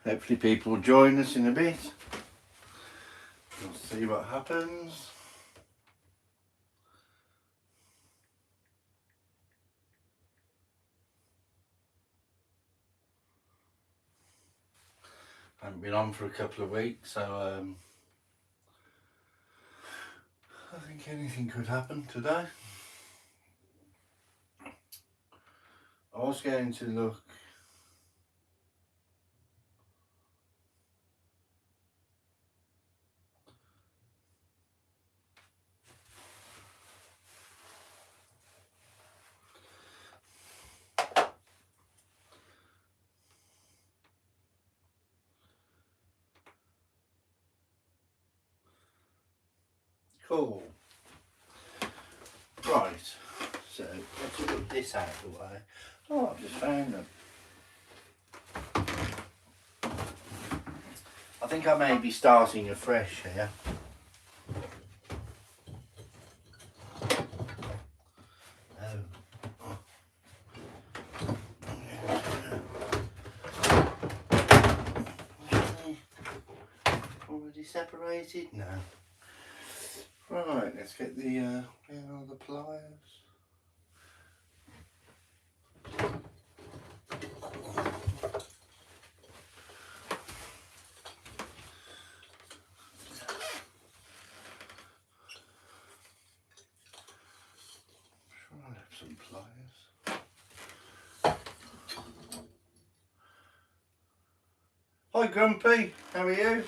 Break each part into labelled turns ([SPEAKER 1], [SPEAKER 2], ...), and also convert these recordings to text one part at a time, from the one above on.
[SPEAKER 1] Hopefully people will join us in a bit. We'll see what happens. I haven't been on for a couple of weeks, so I think anything could happen today. I was going to look cool. Right, so let's put this out of the way. Oh, I've just found them. I think I may be starting afresh here. Already separated? No. Right, let's get the where are the pliers? Sure, I'll have some pliers. Hi Grumpy, how are you?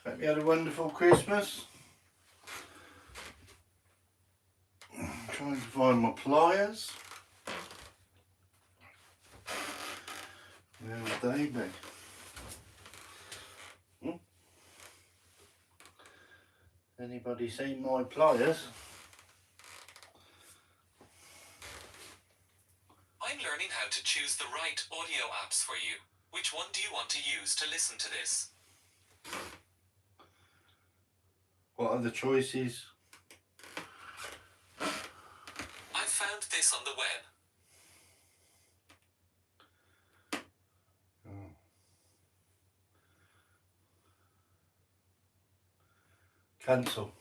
[SPEAKER 1] Hope you had a wonderful Christmas. I'm trying to find my pliers. Where would they be? Anybody seen my pliers?
[SPEAKER 2] I'm learning how to choose the right audio apps for you. Which one do you want to use to listen to this?
[SPEAKER 1] What are the choices?
[SPEAKER 2] I found this on the web.
[SPEAKER 1] Cancel.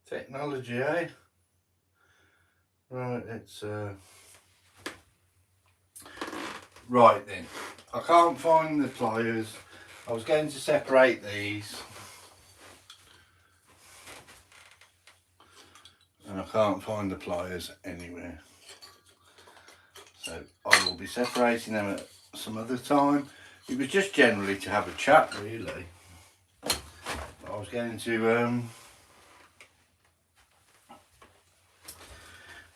[SPEAKER 1] Technology, eh? Right, it's right then. I can't find the pliers. I was going to separate these. And I can't find the pliers anywhere. So I will be separating them at some other time. It was just generally to have a chat, really. I was going to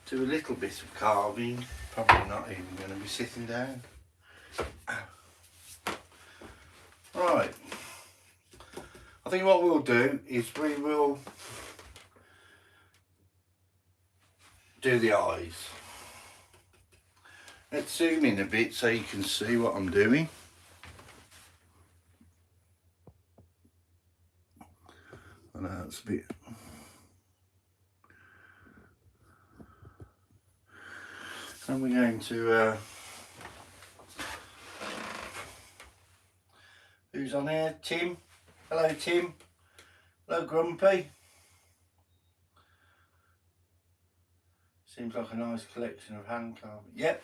[SPEAKER 1] do a little bit of carving. Probably not even going to be sitting down. Right. I think what we'll do is we will do the eyes. Let's zoom in a bit so you can see what I'm doing. I know it's a bit. And we're going to who's on here? Tim. Hello Tim. Hello Grumpy. Seems like a nice collection of hand carving. Yep.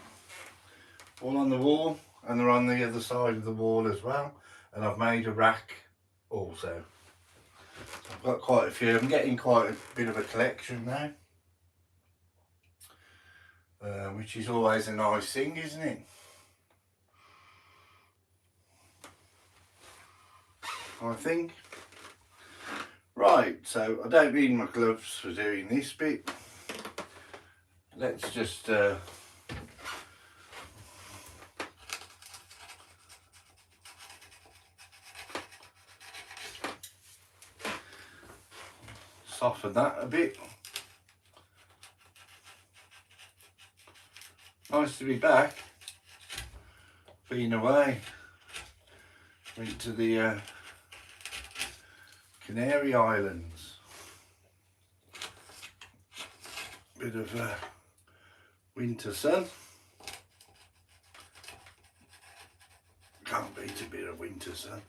[SPEAKER 1] All on the wall, and they're on the other side of the wall as well. And I've made a rack also. I've got quite a few. I'm getting quite a bit of a collection now. Which is always a nice thing, isn't it? I think. Right, so I don't need my gloves for doing this bit. Let's just soften that a bit. Nice to be back. Been away. Went to the Canary Islands. bit of winter sun. Can't beat a bit of winter sun.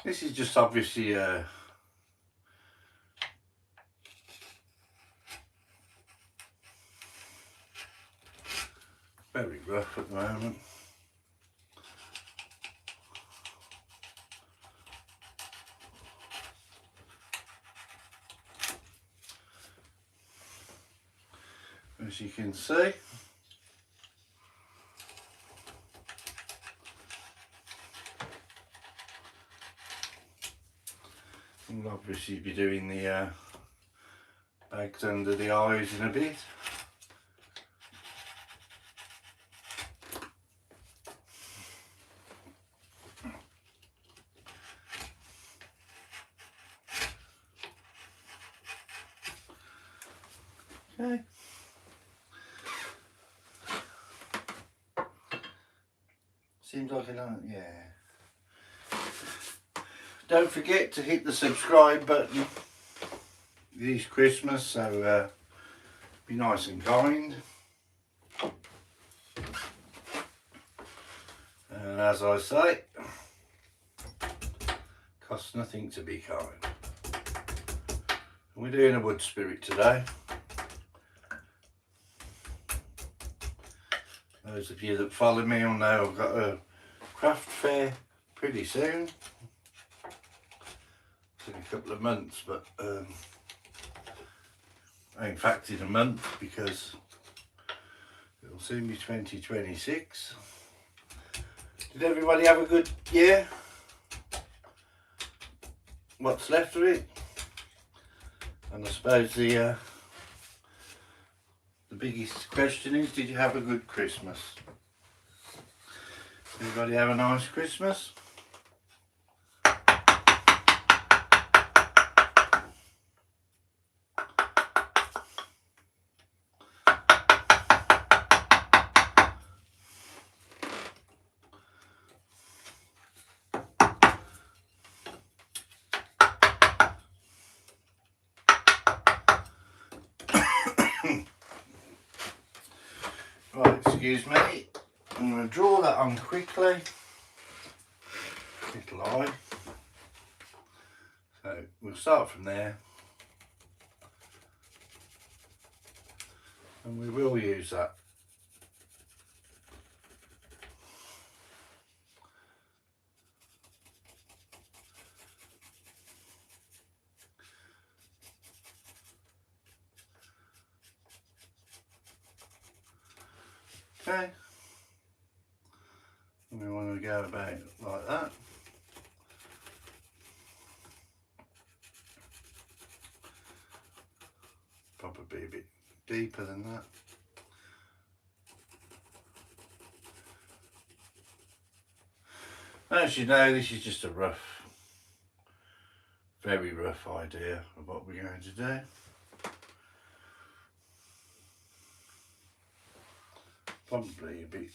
[SPEAKER 1] This is just obviously very rough at the moment. As you can see, we'll obviously be doing the bags under the eyes in a bit. Okay. Seems like yeah. Don't forget to hit the subscribe button. It is Christmas, so be nice and kind. And as I say, costs nothing to be kind. We're doing a wood spirit today. Those of you that follow me will know I've got a craft fair pretty soon. In a couple of months, but in fact in a month, because it'll soon be 2026. Did everybody have a good year? What's left of it? And I suppose the biggest question is, did you have a good Christmas? Everybody have a nice Christmas? Right, excuse me, I'm going to draw that on quickly, little eye, so we'll start from there, and we will use that. Okay, and we want to go about it like that. Probably a bit deeper than that. As you know, this is just a rough, very rough idea of what we're going to do. Probably a bit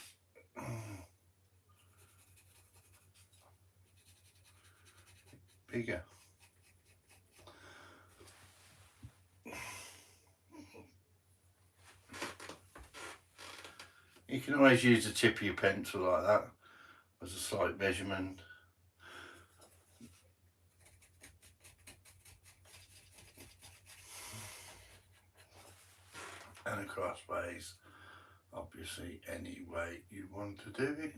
[SPEAKER 1] bigger. You can always use the tip of your pencil like that as a slight measurement. And crossways, obviously any way you want to do it.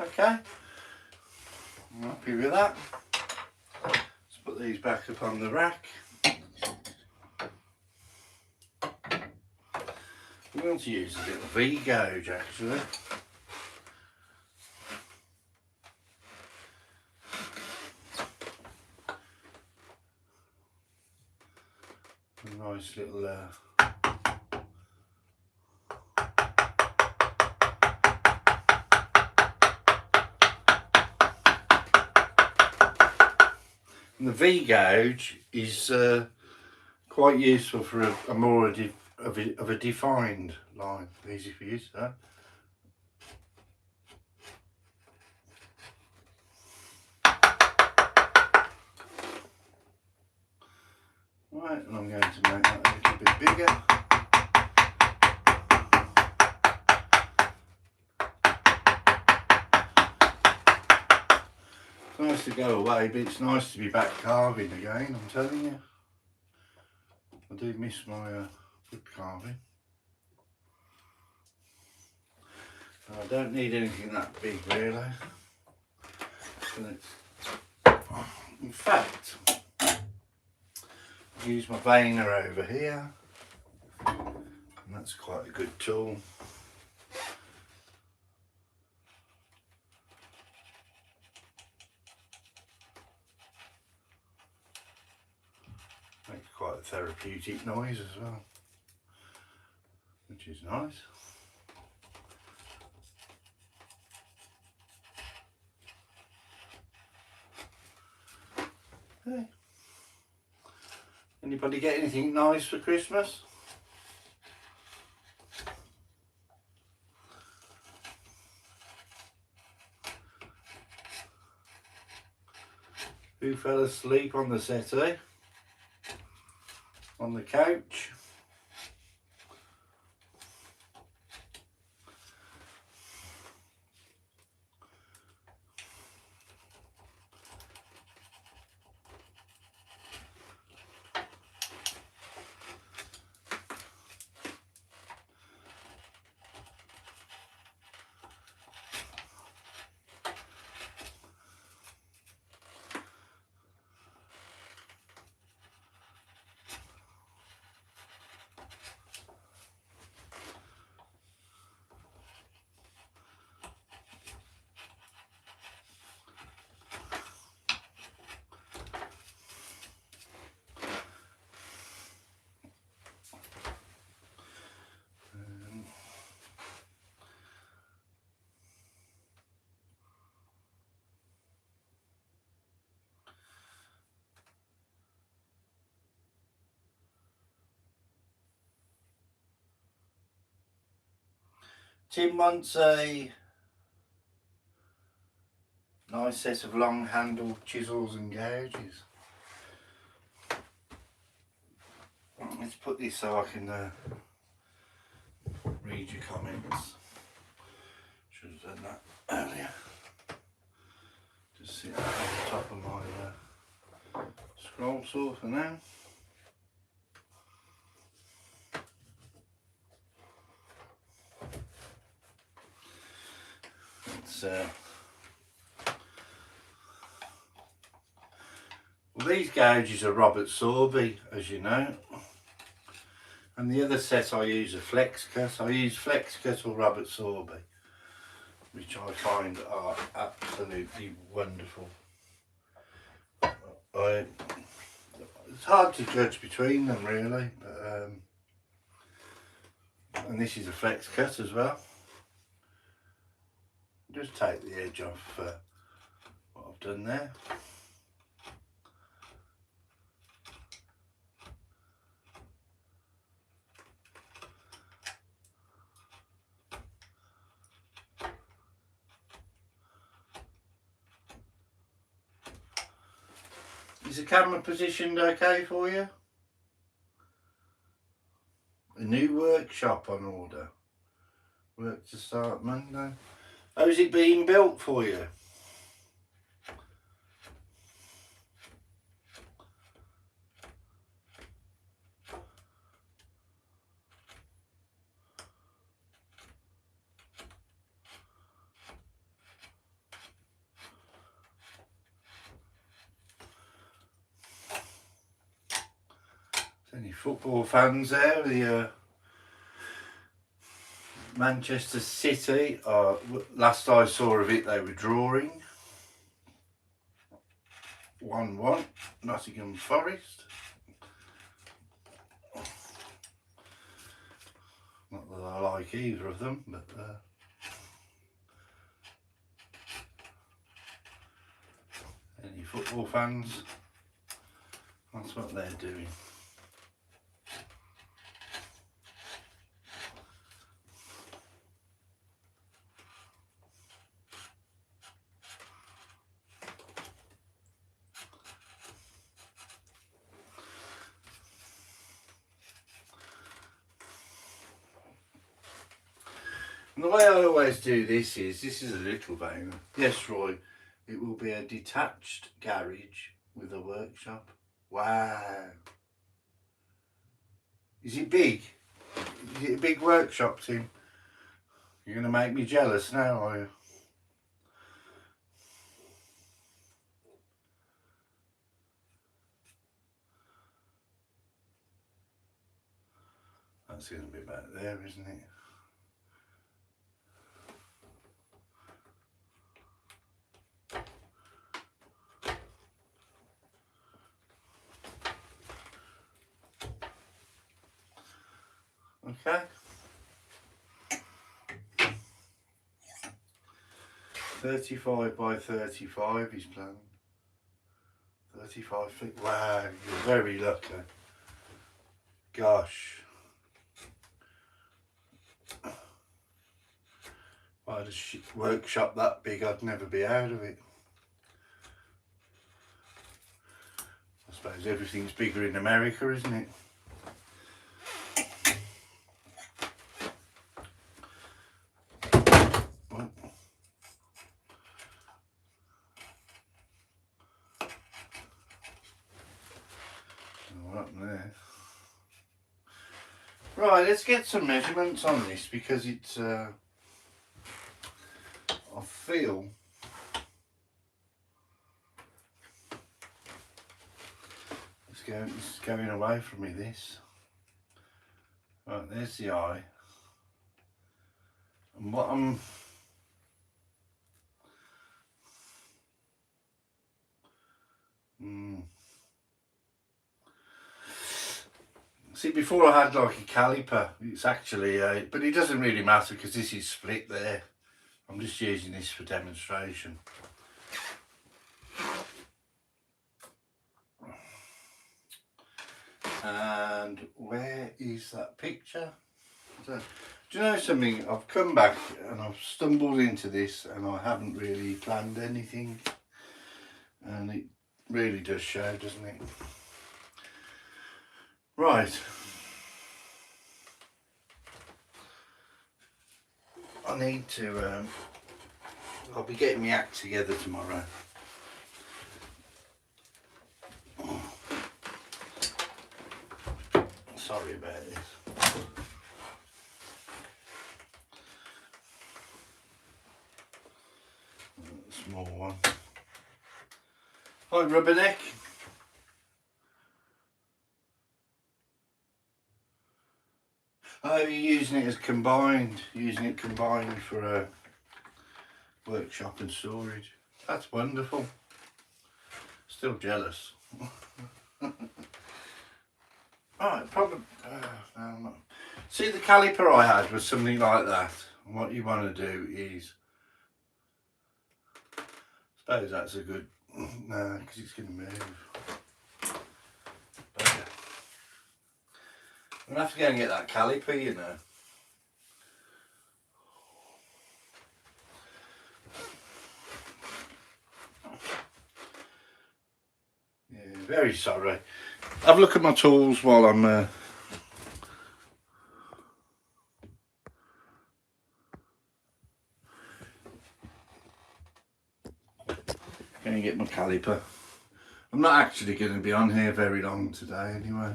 [SPEAKER 1] Okay, I'm happy with that. Let's put these back up on the rack. We're going to use a little V-gauge actually. A nice little and the V-gauge is quite useful for a more of a defined line. Easy for you to say. Right, and I'm going to make that a little bit bigger. It's nice to go away, but it's nice to be back carving again, I'm telling you. I do miss my wood carving. I don't need anything that big really. So in fact, I use my planer over here, and that's quite a good tool. Makes quite a therapeutic noise as well, which is nice. Hey. Anybody get anything nice for Christmas? Who fell asleep on the settee? On the couch? Tim wants a nice set of long handled chisels and gouges. Let's put this so I can read your comments. Should have done that earlier. Just sit on the top of my scroll saw for now. Well, these gouges are Robert Sorby, as you know, and the other set I use a flex cut. I use flex cut or Robert Sorby, which I find are absolutely wonderful. It's hard to judge between them really, but, and this is a flex cut as well. Just take the edge off what I've done there. Is the camera positioned okay for you? A new workshop on order. Work to start Monday. How's it being built for you? Any football fans there? The Manchester City, last I saw of it they were drawing 1-1, Nottingham Forest. Not that I like either of them, but any football fans, that's what they're doing. And the way I always do this is a little vein. Yes, Roy, it will be a detached garage with a workshop. Wow. Is it big? Is it a big workshop, Tim? You're going to make me jealous now, are you? That's going to be back there, isn't it? Okay. 35 by 35 is planned. 35 feet. Wow, you're very lucky. Gosh. If I had a workshop that big, I'd never be out of it. I suppose everything's bigger in America, isn't it? Right, let's get some measurements on this because it's, I feel it's going away from me, this. Right, there's the eye. And what I'm... See, before I had like a caliper, it's actually, but it doesn't really matter because this is split there. I'm just using this for demonstration. And where is that picture? So, do you know something? I've come back and I've stumbled into this and I haven't really planned anything. And it really does show, doesn't it? Right. I need to, I'll be getting my act together tomorrow. Sorry about this. Small one. Hi, Rubberneck. Oh, you're using it as combined, for a workshop and storage. That's wonderful. Still jealous. Right, probably. No. See, the caliper I had was something like that. And what you want to do is, I suppose that's a good. No, because it's going to move. But, I'm gonna have to go and get that caliper, you know. Yeah, very sorry. Have a look at my tools while I'm going to get my caliper. I'm not actually going to be on here very long today anyway.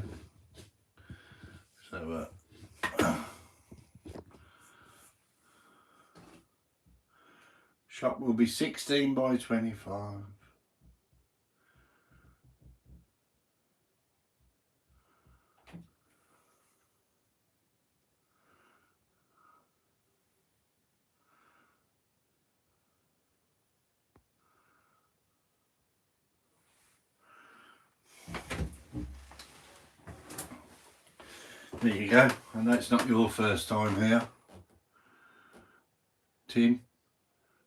[SPEAKER 1] So shop will be 16 by 25. There you go. I know it's not your first time here, Tim,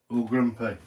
[SPEAKER 1] or Grumpy.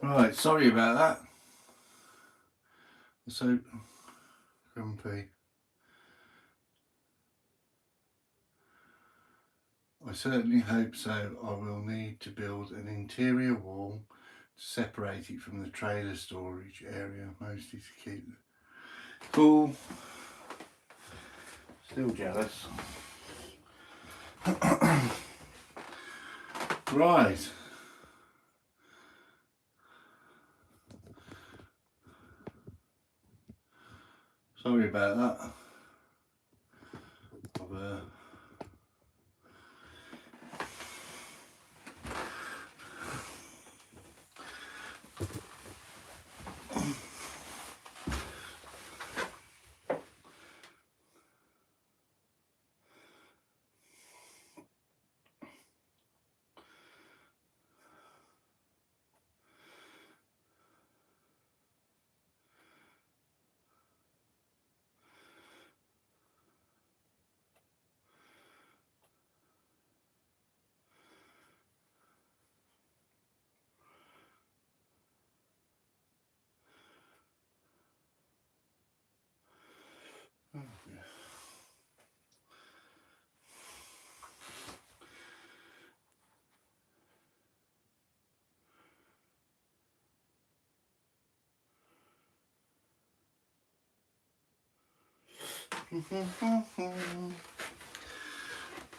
[SPEAKER 1] Right, sorry about that. So grumpy. I certainly hope so. I will need to build an interior wall to separate it from the trailer storage area, mostly to keep it cool. Still jealous. Right. Sorry about that.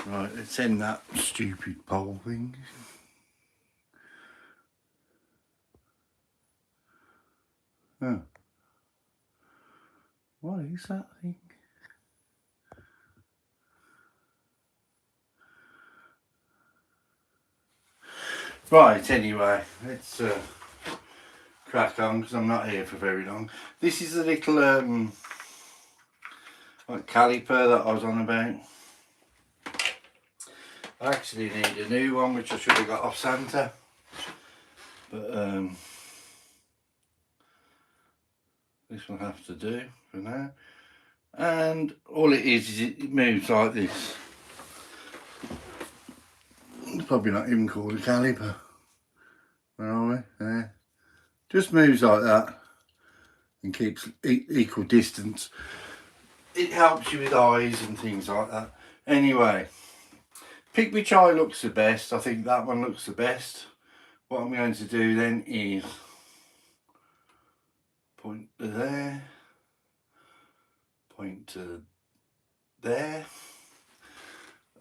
[SPEAKER 1] Right, let's end that stupid poll thing. Oh. What is that thing? Right, anyway, let's crack on because I'm not here for very long. This is a little like caliper that I was on about. I actually need a new one, which I should have got off Santa, but this will have to do for now. And all it is it moves like this. It's probably not even called a caliper. Where are we? There. Just moves like that and keeps equal distance. It helps you with eyes and things like that. Anyway, pick which eye looks the best. I think that one looks the best. What I'm going to do then is point to there, point to there,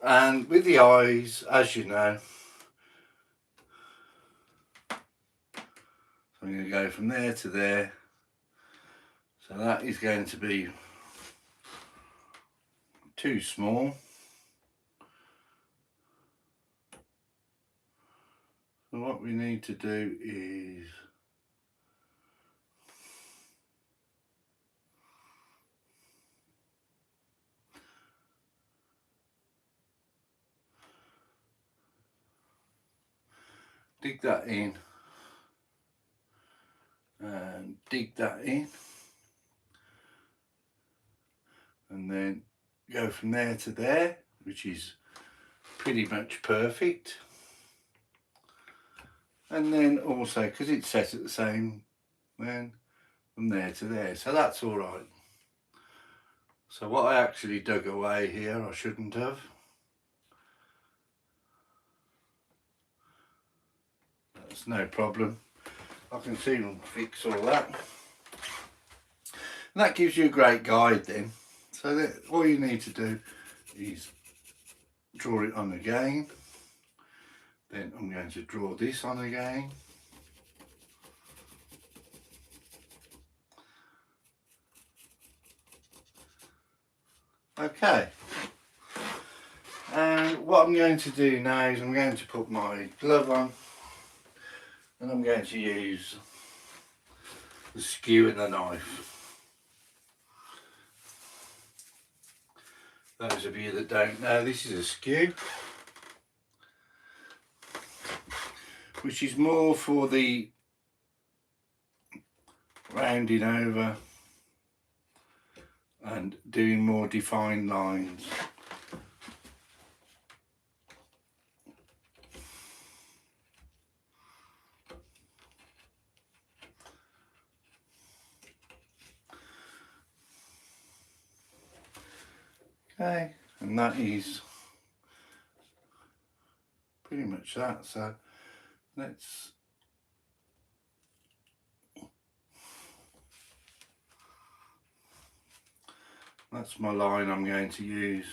[SPEAKER 1] and with the eyes, as you know, I'm going to go from there to there. So that is going to be too small. So what we need to do is dig that in and dig that in, and then go from there to there, which is pretty much perfect. And then also, because it's set at the same, then from there to there, so that's all right. So what I actually dug away here, I shouldn't have. That's no problem. I can soon fix all that. And that gives you a great guide then. So that all you need to do is draw it on again. Then I'm going to draw this on again. Okay. And what I'm going to do now is I'm going to put my glove on, and I'm going to use the skew and the knife. Those of you that don't know, this is a skew, which is more for the rounding over and doing more defined lines. Okay, and that is pretty much that. So that's my line I'm going to use.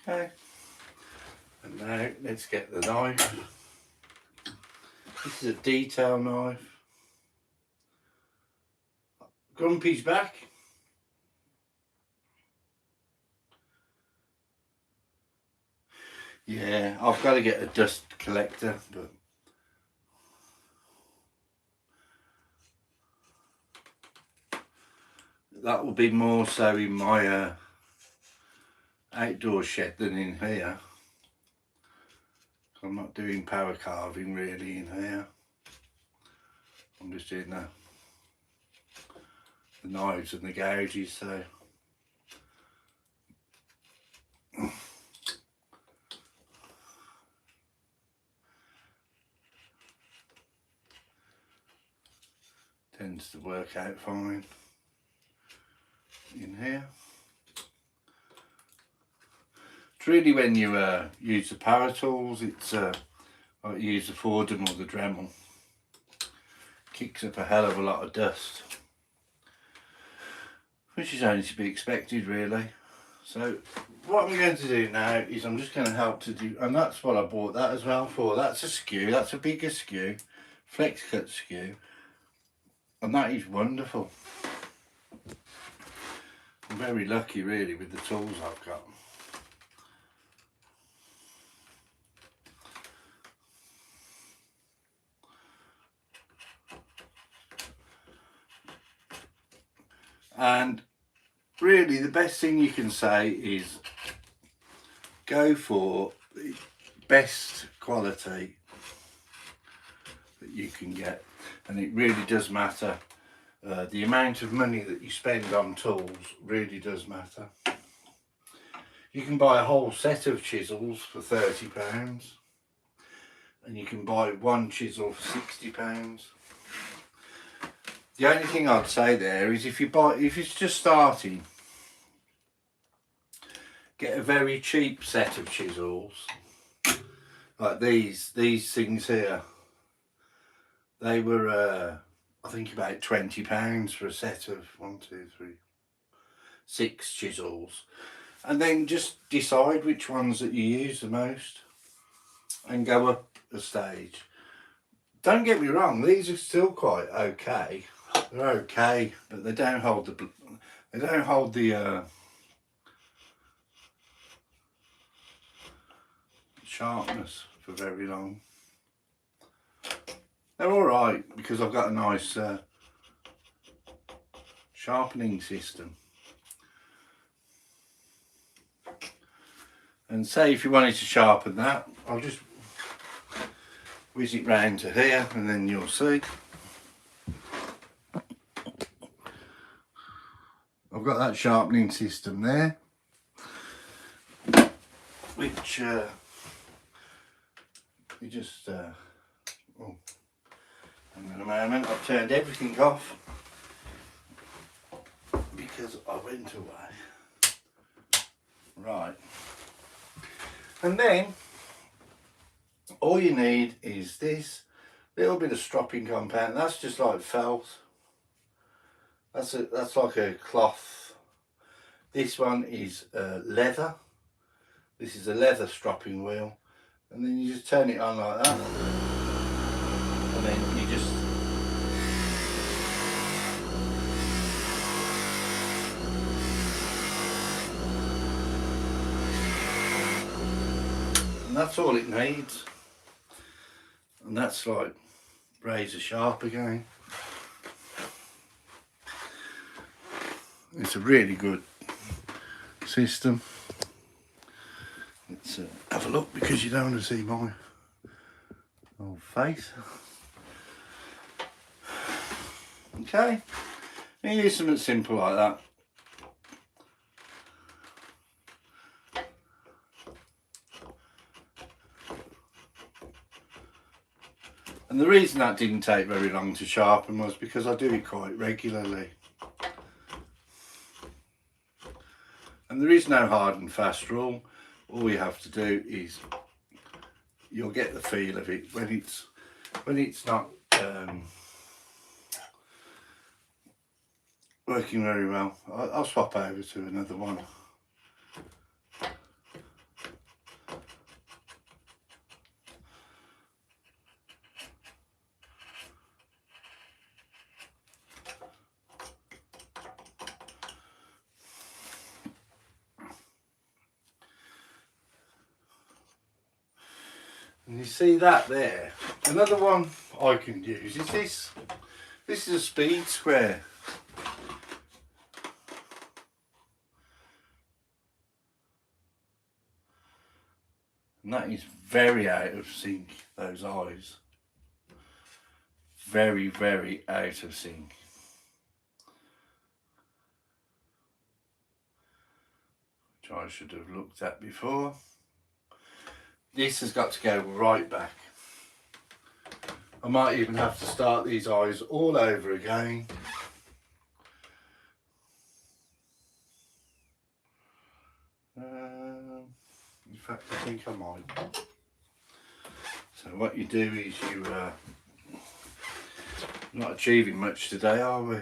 [SPEAKER 1] Okay, and now let's get the knife. This is a detail knife. Grumpy's back. Yeah, I've got to get a dust collector, but that will be more so in my outdoor shed than in here. I'm not doing power carving really in here. I'm just doing the knives and the gouges, so tends to work out fine in here. It's really when you use the power tools, it's like use the Fordham or the Dremel, kicks up a hell of a lot of dust, which is only to be expected really. So what I'm going to do now is I'm just going to help to do, and that's what I bought that as well for. That's a skew, that's a bigger skew, flex cut skew, and that is wonderful. I'm very lucky really with the tools I've got. And really the best thing you can say is go for the best quality that you can get, and it really does matter. The amount of money that you spend on tools really does matter. You can buy a whole set of chisels for £30, and you can buy one chisel for £60. The only thing I'd say there is if it's just starting, get a very cheap set of chisels, like these things here. They were I think about £20 for a set of 6 chisels, and then just decide which ones that you use the most and go up a stage. Don't get me wrong, these are still quite okay. They're okay, but they don't hold the sharpness for very long. They're all right because I've got a nice sharpening system. And say if you wanted to sharpen that, I'll just whiz it round to here and then you'll see. I've got that sharpening system there, which you just oh, hang on a moment, I've turned everything off because I went away. Right, and then all you need is this little bit of stropping compound. That's just like felt. That's like a cloth. This one is leather. This is a leather stropping wheel, and then you just turn it on like that, and then you just and that's all it needs, and that's like razor sharp again. It's a really good system. Let's have a look because you don't want to see my old face. Okay, you use something simple like that. And the reason that didn't take very long to sharpen was because I do it quite regularly. And there is no hard and fast rule. All you have to do is, you'll get the feel of it when it's not working very well. I'll swap over to another one. And you see that there. Another one I can use is this. This is a speed square. And that is very out of sync, those eyes. Very, very out of sync. Which I should have looked at before. This has got to go right back. I might even have to start these eyes all over again. In fact, I think I might. So what you do is you're not achieving much today, are we?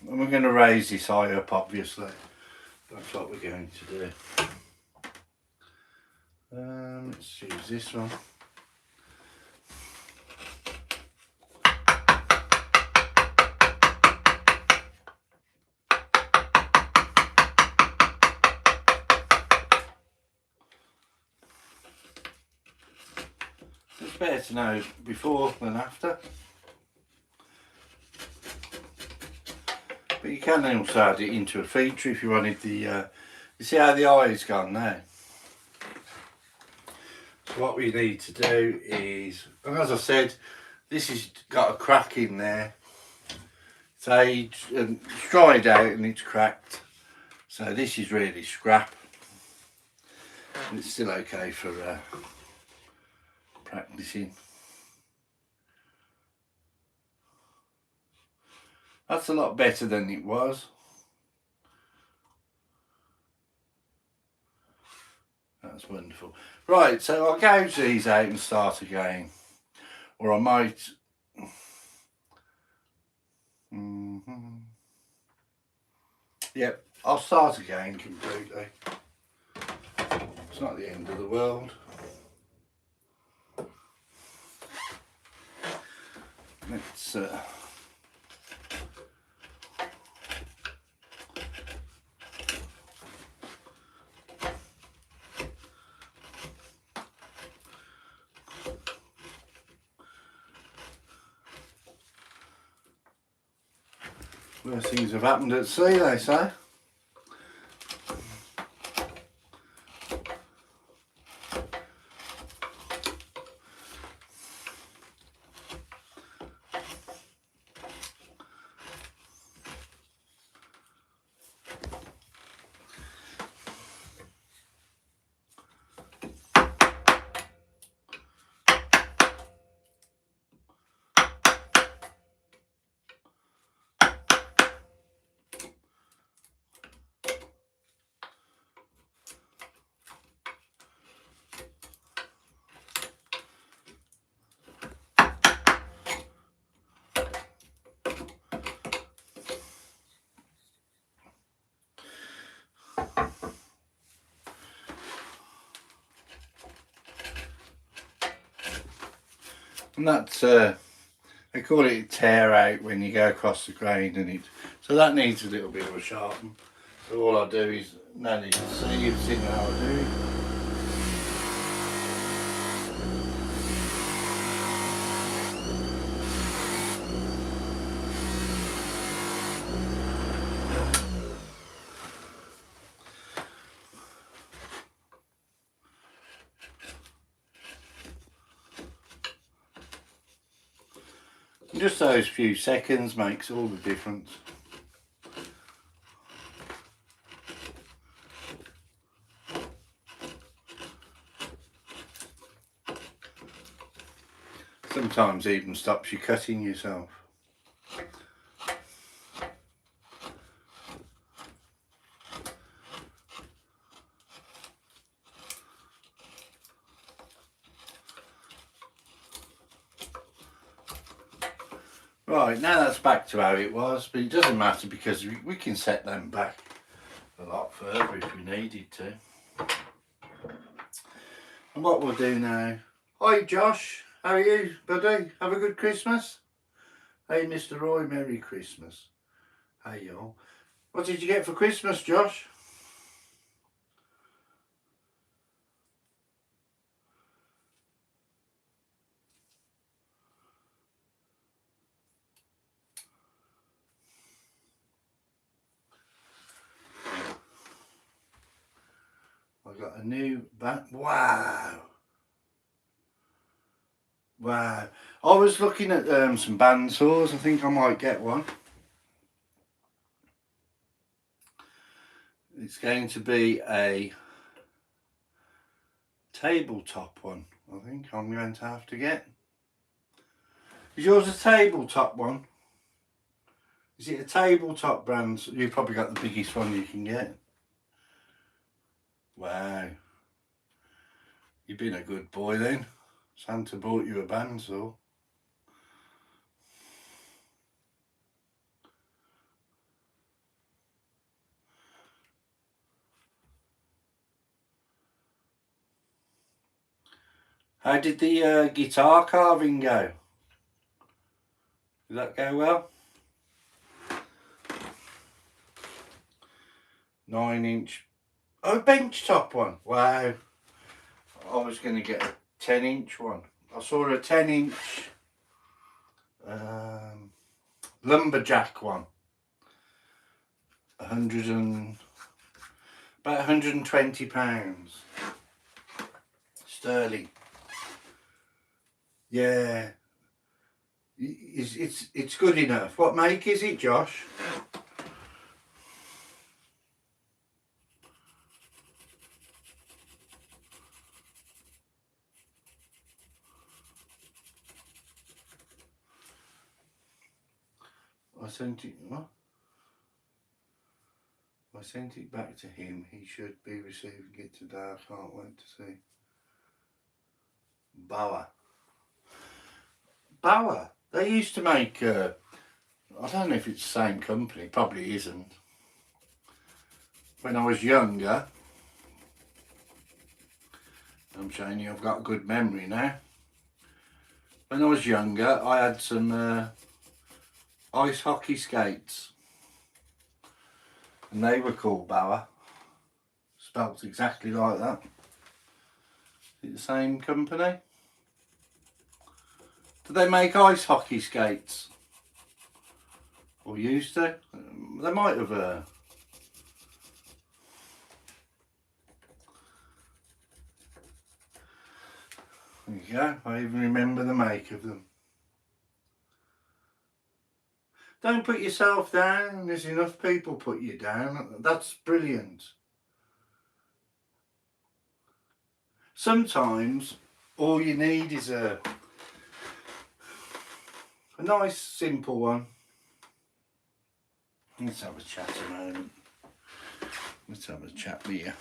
[SPEAKER 1] And we're going to raise this eye up, obviously. That's what we're going to do. Let's use this one. It's better to know before than after. But you can also add it into a feature if you wanted the, you see how the eye's gone now? So what we need to do is, and as I said, this has got a crack in there. It's aged and it's dried out and it's cracked. So this is really scrap. And it's still okay for practicing. That's a lot better than it was. That's wonderful. Right, so I'll gouge these out and start again. Or I might... Yep, I'll start again completely. It's not the end of the world. Let's... Worst things have happened at sea, they say. And They call it tear out when you go across the grain, and it, so that needs a little bit of a sharpen. So all I do is, now that you can see, you've seen how I do it. Just those few seconds makes all the difference. Sometimes even stops you cutting yourself. Right, now that's back to how it was, but it doesn't matter because we can set them back a lot further if we needed to. And what we'll do now... Hi Josh, how are you, buddy? Have a good Christmas? Hey Mr. Roy, Merry Christmas. Hey y'all. What did you get for Christmas, Josh? I got a new bat. Wow. Wow. I was looking at some bandsaws. I think I might get one. It's going to be a tabletop one. I think I'm going to have to get. Is yours a tabletop one? Is it a tabletop brand? You've probably got the biggest one you can get. Wow. You've been a good boy then. Santa bought you a bandsaw. How did the guitar carving go? Did that go well? 9-inch. Oh, bench top one. Wow. I was going to get a 10-inch one. I saw a 10-inch lumberjack one. About £120 sterling. Yeah. It's good enough. What make is it, Josh? I sent it, what? I sent it back to him. He should be receiving it today. I can't wait to see. Bauer. Bauer. They used to make, I don't know if it's the same company, probably isn't. When I was younger, I'm showing you I've got a good memory now. When I was younger, I had some ice hockey skates. And they were called Bauer. Spelt exactly like that. Is it the same company? Do they make ice hockey skates? Or used to? They might have. There you go. I even remember the make of them. Don't put yourself down. There's enough people put you down. That's brilliant. Sometimes all you need is a nice simple one. Let's have a chat a moment. Let's have a chat with you.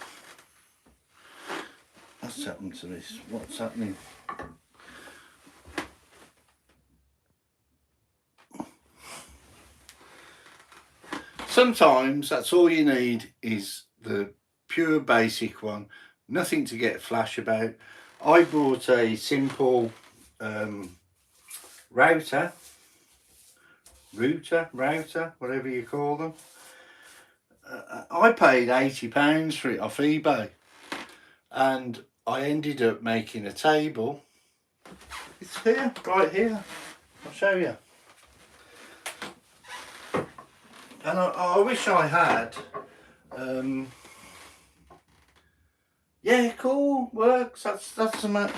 [SPEAKER 1] What's happened to this? What's happening? Sometimes that's all you need is the pure basic one. Nothing to get flash about. I bought a simple router router, whatever you call them. I paid £80 for it off eBay, and I ended up making a table. It's here, right here. I'll show you. And I wish I had. Yeah, cool, works. That's the.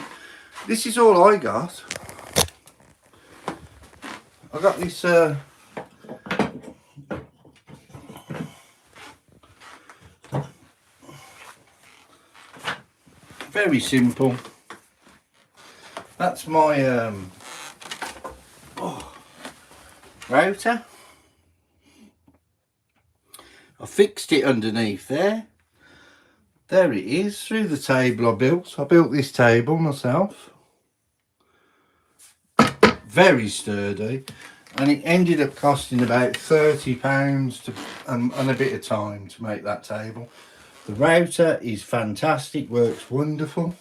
[SPEAKER 1] This is all I got. I got this. Very simple. That's my router. I fixed it underneath there. There it is, through the table I built. I built this table myself. Very sturdy. And it ended up costing about £30 and a bit of time to make that table. The router is fantastic, works wonderful.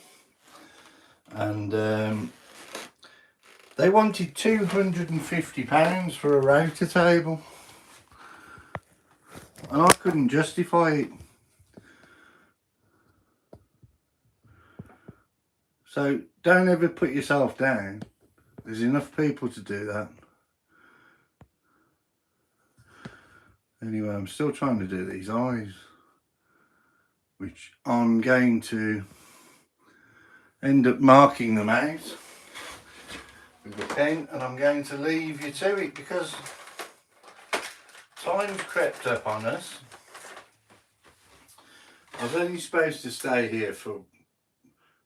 [SPEAKER 1] And they wanted £250 for a router table. And I couldn't justify it. So don't ever put yourself down. There's enough people to do that. Anyway, I'm still trying to do these eyes, which I'm going to end up marking them out with a pen, and I'm going to leave you to it because time's crept up on us. I was only supposed to stay here for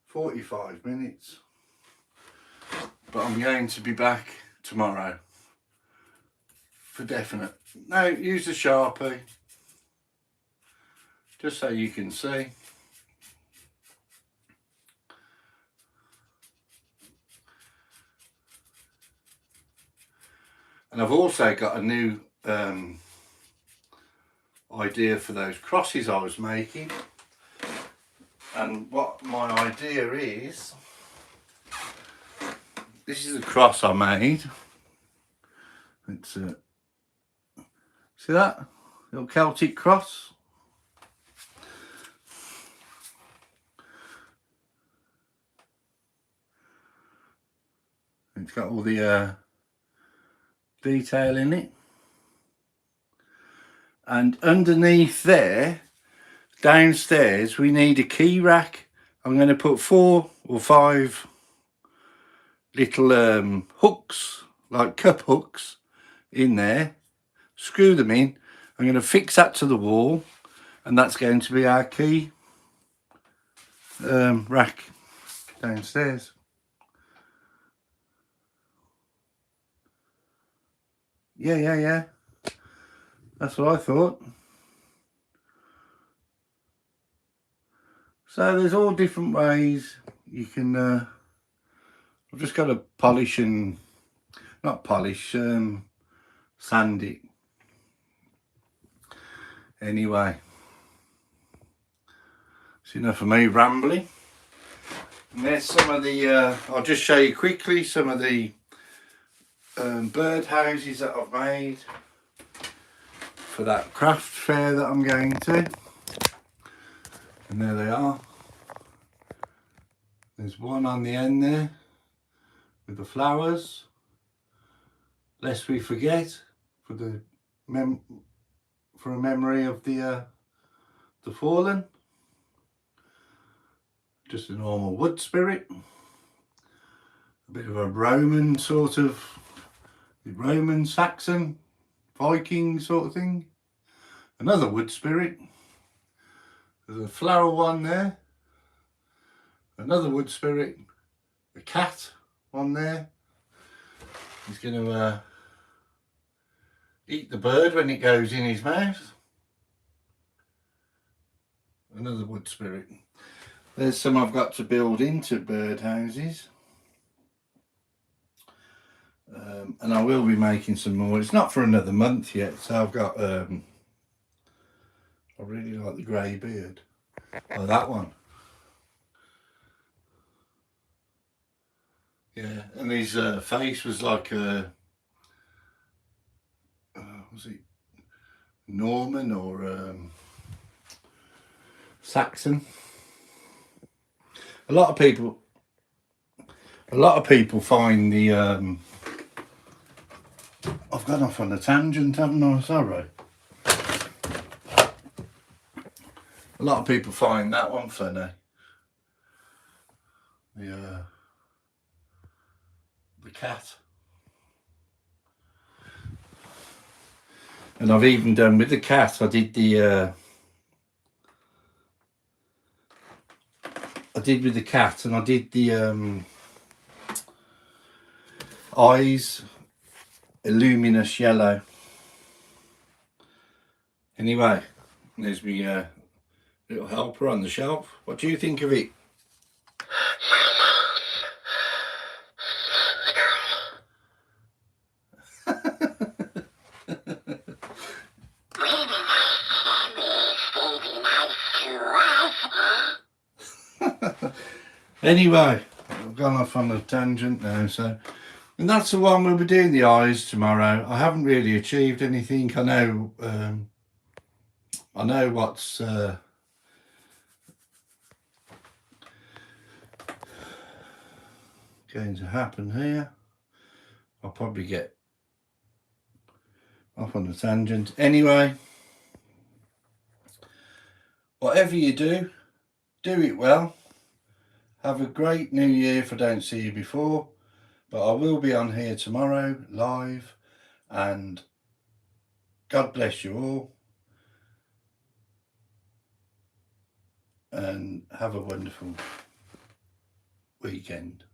[SPEAKER 1] 45 minutes, but I'm going to be back tomorrow for definite. Now, use a Sharpie just so you can see. And I've also got a new idea for those crosses I was making. And what my idea is, this is a cross I made. It's see that little Celtic cross? It's got all the detail in it. And underneath there, downstairs, we need a key rack. I'm going to put 4 or 5 little hooks, like cup hooks, in there. Screw them in. I'm going to fix that to the wall, and that's going to be our key rack downstairs. Yeah. That's what I thought. So there's all different ways you can. I've just got to polish and not polish, sand it. Anyway, it's enough of me rambling. And there's some of the. I'll just show you quickly some of the bird houses that I've made for that craft fair that I'm going to. And there they are. There's one on the end there with the flowers. Lest we forget, for a memory of the fallen. Just a normal wood spirit. A bit of a Roman sort of, Roman, Saxon, Viking sort of thing. Another wood spirit. There's a flower one there. Another wood spirit. A cat one there. He's going to eat the bird when it goes in his mouth. Another wood spirit. There's some I've got to build into bird houses. And I will be making some more. It's not for another month yet, so I've got I really like the grey beard. Oh, that one. Yeah, and his face was like a was it Norman or Saxon? A lot of people find the I've gone off on a tangent, haven't I? Sorry. A lot of people find that one funny. The cat. And I've even done with the cat, I did with the cat, and I did the eyes luminous yellow. Anyway, there's my little helper on the shelf. What do you think of it? Anyway, I've gone off on a tangent now, so, and that's the one we'll be doing the eyes tomorrow. I haven't really achieved anything. I know what's going to happen here. I'll probably get off on a tangent. Anyway, whatever you do, do it well. Have a great new year if I don't see you before, but I will be on here tomorrow live, and God bless you all, and have a wonderful weekend.